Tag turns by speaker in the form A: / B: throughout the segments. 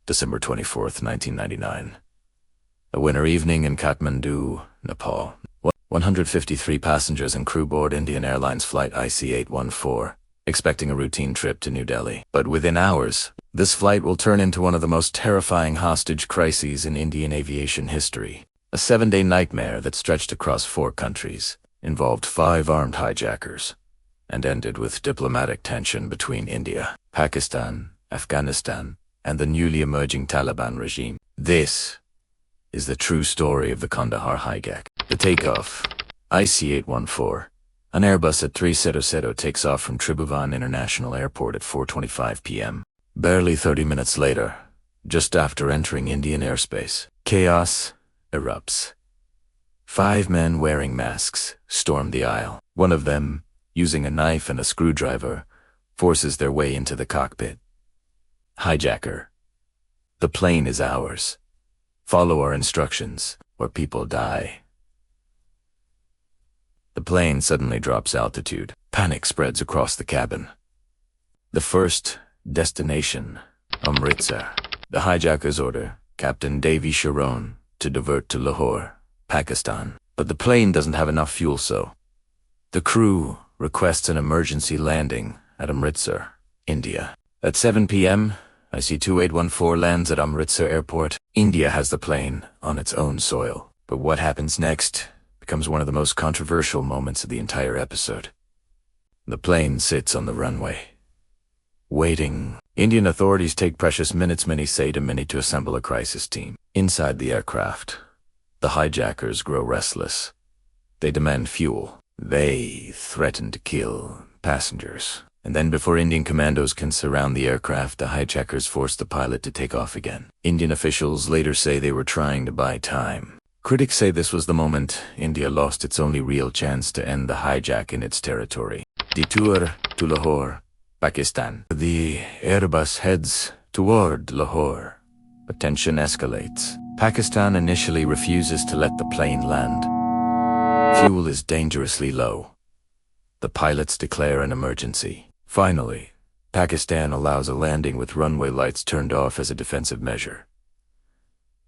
A: December 24th, 1999. A winter evening in Kathmandu, Nepal. 153 passengers and crew board Indian Airlines Flight IC-814, expecting a routine trip to New Delhi. But within hours, this flight will turn into one of the most terrifying hostage crises in Indian aviation history. A 7-day nightmare that stretched across 4 countries, involved 5 armed hijackers, and ended with diplomatic tension between India, Pakistan, Afghanistan, and the newly emerging Taliban regime. This is the true story of the Kandahar hijack. The takeoff. IC-814. An Airbus at 300 takes off from Tribhuvan International Airport at 4:25 p.m. Barely 30 minutes later, just after entering Indian airspace, chaos erupts. 5 men wearing masks storm the aisle. One of them, using a knife and a screwdriver, forces their way into the cockpit. Hijacker. The plane is ours. Follow our instructions, or people die. The plane suddenly drops altitude. Panic spreads across the cabin. The first destination, Amritsar. The hijackers order Captain Davy Sharon to divert to Lahore, Pakistan. But the plane doesn't have enough fuel, so the crew requests an emergency landing at Amritsar, India. At 7 p.m., IC-2814 lands at Amritsar Airport. India has the plane on its own soil. But what happens next becomes one of the most controversial moments of the entire episode. The plane sits on the runway, waiting. Indian authorities take precious minutes, many say, to assemble a crisis team. Inside the aircraft, the hijackers grow restless. They demand fuel. They threaten to kill passengers. And then before Indian commandos can surround the aircraft, the hijackers force the pilot to take off again. Indian officials later say they were trying to buy time. Critics say this was the moment India lost its only real chance to end the hijack in its territory. Detour to Lahore, Pakistan. The Airbus heads toward Lahore, but tension escalates. Pakistan initially refuses to let the plane land. Fuel is dangerously low. The pilots declare an emergency. Finally, Pakistan allows a landing with runway lights turned off as a defensive measure.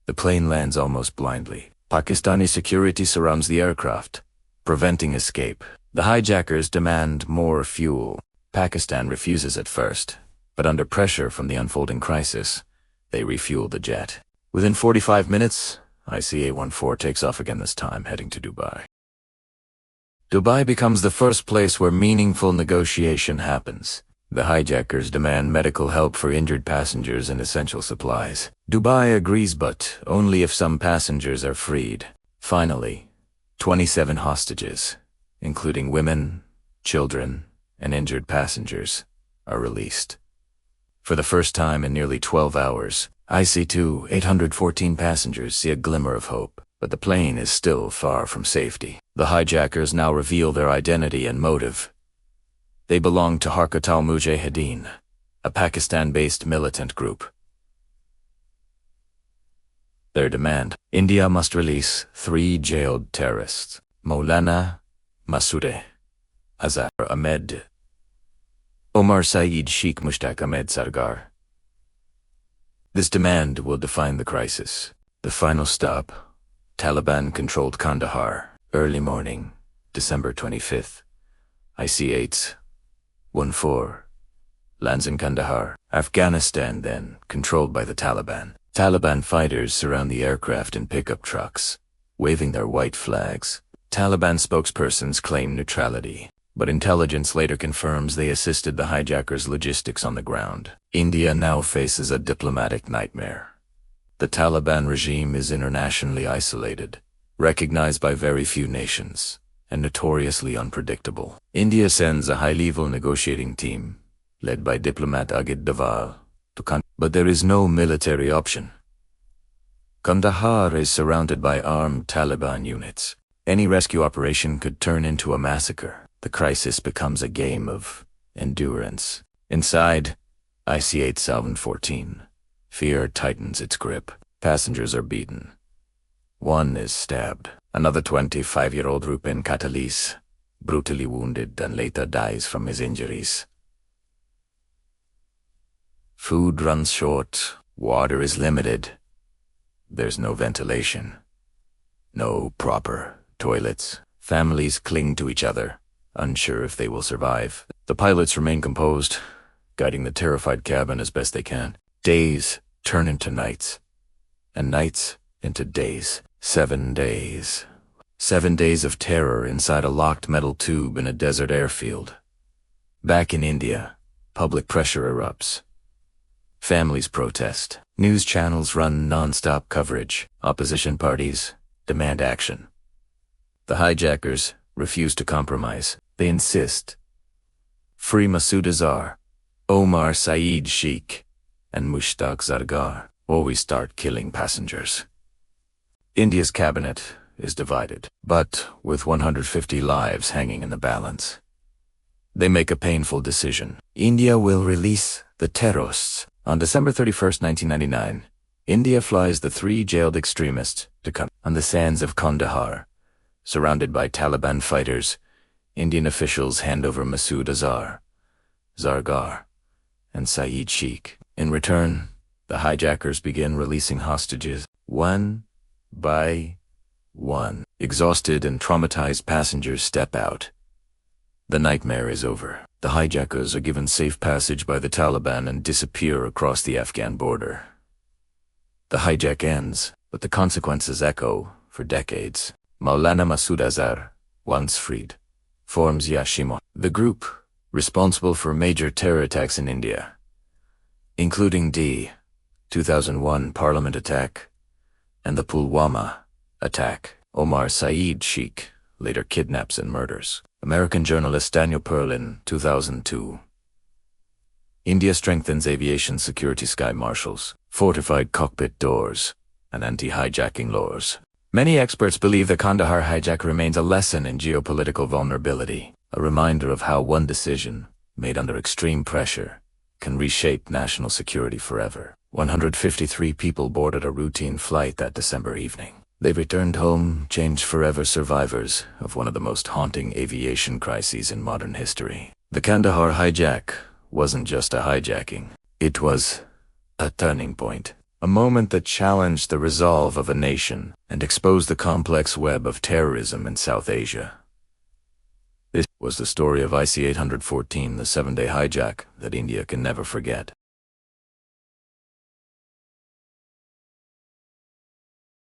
A: The plane lands almost blindly. Pakistani security surrounds the aircraft, preventing escape. The hijackers demand more fuel. Pakistan refuses at first, but under pressure from the unfolding crisis, they refuel the jet. Within 45 minutes, IC-814 takes off again, this time heading to Dubai. Dubai becomes the first place where meaningful negotiation happens. The hijackers demand medical help for injured passengers and essential supplies. Dubai agrees, but only if some passengers are freed. Finally, 27 hostages, including women, children, and injured passengers, are released. For the first time in nearly 12 hours, IC-814 passengers see a glimmer of hope. But the plane is still far from safety. The hijackers now reveal their identity and motive. They belong to Harkat al-Mujahideen, a Pakistan-based militant group. Their demand: India must release 3 jailed terrorists: Maulana, Masood, Azhar Ahmed, Omar, Saeed, Sheikh, Mushtaq, Ahmed, Zargar. This demand will define the crisis. The final stop: Taliban-controlled Kandahar. Early morning, December 25th. IC-814 lands in Kandahar, Afghanistan, then controlled by the Taliban. Taliban fighters surround the aircraft in pickup trucks, waving their white flags. Taliban spokespersons claim neutrality, but intelligence later confirms they assisted the hijackers' logistics on the ground. India now faces a diplomatic nightmare. The Taliban regime is internationally isolated, recognized by very few nations, and notoriously unpredictable. India sends a high-level negotiating team, led by diplomat Ajit Doval, to Kandahar. But there is no military option. Kandahar is surrounded by armed Taliban units. Any rescue operation could turn into a massacre. The crisis becomes a game of endurance. Inside IC-814, fear tightens its grip. Passengers are beaten. One is stabbed. Another 25-year-old Rupin Katalis, brutally wounded and later dies from his injuries. Food runs short. Water is limited. There's no ventilation. No proper toilets. Families cling to each other, unsure if they will survive. The pilots remain composed, guiding the terrified cabin as best they can. Days turn into nights, and nights into days. 7 days. 7 days of terror inside a locked metal tube in a desert airfield. Back in India, public pressure erupts. Families protest. News channels run non-stop coverage. Opposition parties demand action. The hijackers refuse to compromise. They insist. Free Masood Azhar, Omar, Saeed, Sheikh, and Mushtaq Zargar, or we start killing passengers. India's cabinet is divided, but with 150 lives hanging in the balance. They make a painful decision. India will release the terrorists. On December 31st, 1999, India flies the 3 jailed extremists to Kandahar. On the sands of Kandahar, surrounded by Taliban fighters, Indian officials hand over Masood Azhar, Zargar, and Saeed Sheikh. In return, the hijackers begin releasing hostages, one by one. Exhausted and traumatized passengers step out. The nightmare is over. The hijackers are given safe passage by the Taliban and disappear across the Afghan border. The hijack ends, but the consequences echo for decades. Maulana Masood Azhar, once freed, forms Yashimo, the group responsible for major terror attacks in India, including the 2001 Parliament attack and the Pulwama attack. Omar Saeed Sheikh later kidnaps and murders American journalist Daniel Pearl in 2002. India strengthens aviation security, sky marshals, fortified cockpit doors, and anti-hijacking laws. Many experts believe the Kandahar hijack remains a lesson in geopolitical vulnerability, a reminder of how one decision, made under extreme pressure, can reshape national security forever. 153 people boarded a routine flight that December evening. They returned home, changed forever, survivors of one of the most haunting aviation crises in modern history. The Kandahar hijack wasn't just a hijacking. It was a turning point. A moment that challenged the resolve of a nation and exposed the complex web of terrorism in South Asia. This was the story of IC-814, the 7-day hijack that India can never forget.